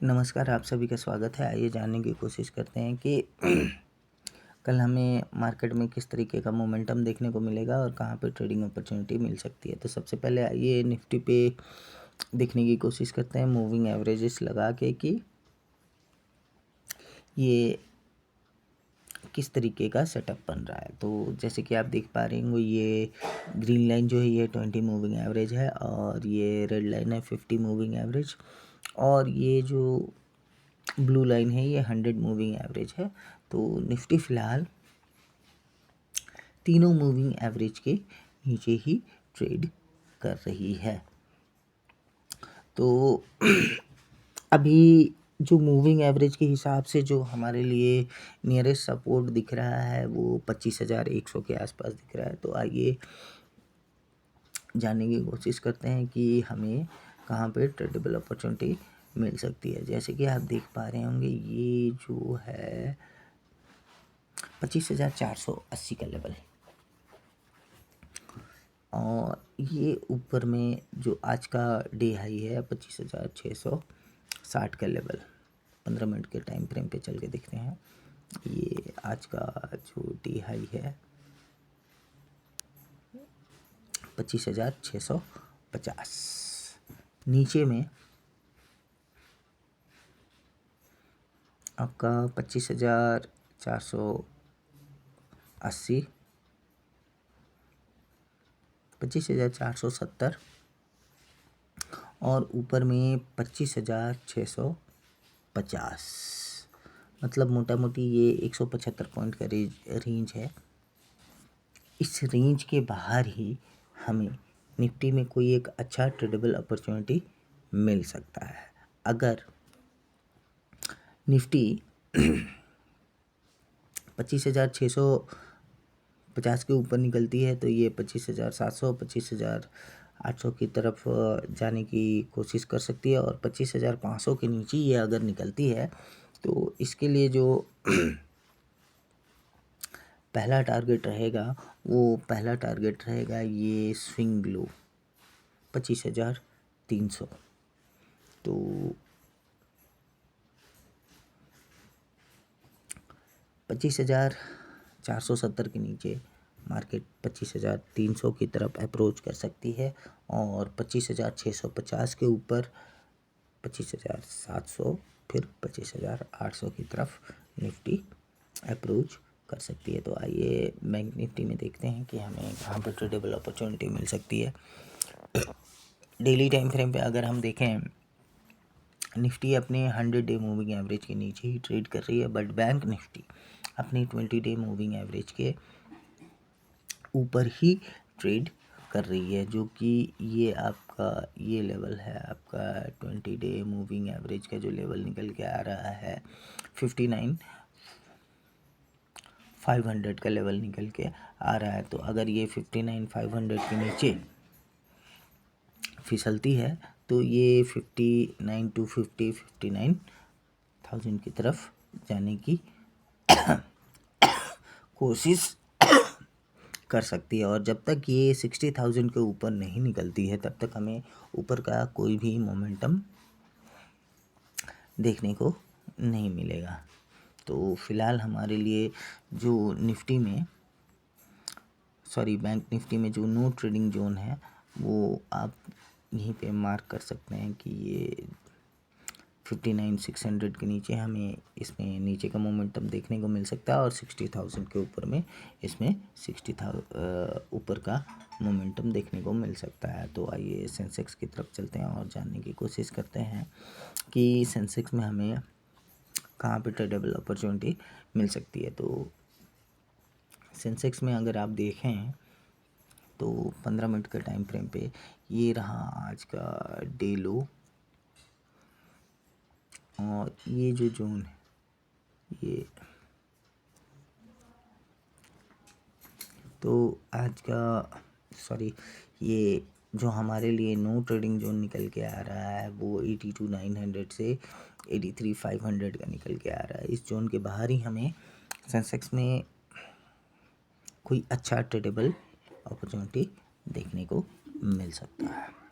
नमस्कार, आप सभी का स्वागत है। आइए जानने की कोशिश करते हैं कि कल हमें मार्केट में किस तरीके का मोमेंटम देखने को मिलेगा और कहाँ पे ट्रेडिंग अपॉर्चुनिटी मिल सकती है। तो सबसे पहले आइए निफ्टी पे देखने की कोशिश करते हैं मूविंग एवरेजेस लगा के कि ये किस तरीके का सेटअप बन रहा है। तो जैसे कि आप देख पा रहे होंगे, ये ग्रीन लाइन जो है ये 20 मूविंग एवरेज है और ये रेड लाइन है 50 मूविंग एवरेज, और ये जो ब्लू लाइन है ये 100 मूविंग एवरेज है। तो निफ्टी फ़िलहाल तीनों मूविंग एवरेज के नीचे ही ट्रेड कर रही है। तो अभी जो मूविंग एवरेज के हिसाब से जो हमारे लिए नियरेस्ट सपोर्ट दिख रहा है वो 25,100 के आसपास दिख रहा है। तो आइए जानने की कोशिश करते हैं कि हमें कहाँ पे ट्रेडेबल अपॉर्चुनिटी मिल सकती है। जैसे कि आप देख पा रहे होंगे, ये जो है 25,480 का लेवल, और ये ऊपर में जो आज का डे हाई है 25,660 का लेवल। 15 मिनट के टाइम फ्रेम पे चल के देखते हैं। ये आज का जो डे हाई है 25,650। नीचे में आपका 25,480, 25,470 और ऊपर में 25,650। मतलब मोटा मोटी ये 175 पॉइंट का रेंज है। इस रेंज के बाहर ही हमें निफ्टी में कोई एक अच्छा ट्रेडेबल अपॉर्चुनिटी मिल सकता है। अगर निफ्टी 25,650 के ऊपर निकलती है तो ये 25,700, 25,800 की तरफ जाने की कोशिश कर सकती है, और 25,500 के नीचे ये अगर निकलती है तो इसके लिए जो पहला टारगेट रहेगा वो पहला टारगेट रहेगा ये स्विंग लो 25,300। तो 25,470 के नीचे मार्केट 25,300 की तरफ अप्रोच कर सकती है, और 25,650 के ऊपर 25,700, फिर 25,800 की तरफ निफ्टी अप्रोच कर सकती है। तो आइए बैंक निफ्टी में देखते हैं कि हमें कहाँ पर ट्रेडेबल अपॉर्चुनिटी मिल सकती है। डेली टाइम फ्रेम पे अगर हम देखें, निफ्टी अपने 100 डे मूविंग एवरेज के नीचे ही ट्रेड कर रही है, बट बैंक निफ्टी अपनी 20 डे मूविंग एवरेज के ऊपर ही ट्रेड कर रही है, जो कि ये आपका ये लेवल है आपका 20 डे मूविंग एवरेज का जो लेवल निकल के आ रहा है 59,500 का लेवल निकल के आ रहा है। तो अगर ये 59,500 के नीचे फिसलती है तो ये 59,000 की तरफ जाने की कोशिश कर सकती है, और जब तक ये 60,000 के ऊपर नहीं निकलती है तब तक हमें ऊपर का कोई भी मोमेंटम देखने को नहीं मिलेगा। तो फिलहाल हमारे लिए जो निफ्टी में बैंक निफ्टी में जो नो ट्रेडिंग जोन है वो आप यहीं पे मार्क कर सकते हैं कि ये 59,600 के नीचे हमें इसमें नीचे का मोमेंटम देखने को मिल सकता है, और 60,000 के ऊपर में इसमें 60,000 ऊपर का मोमेंटम देखने को मिल सकता है। तो आइए सेंसेक्स की तरफ चलते हैं और जानने की कोशिश करते हैं कि सेंसेक्स में हमें कहाँ पे ट्रेडेबल अपॉर्चुनिटी मिल सकती है। तो सेंसेक्स में अगर आप देखें तो 15 मिनट के टाइम फ्रेम पे ये रहा आज का डे लो, और ये जो जोन है ये तो आज का ये जो हमारे लिए नो ट्रेडिंग जोन निकल के आ रहा है वो 82,900 से 83,500 का निकल के आ रहा है। इस जोन के बाहर ही हमें सेंसेक्स में कोई अच्छा ट्रेडेबल अपॉर्चुनिटी देखने को मिल सकता है।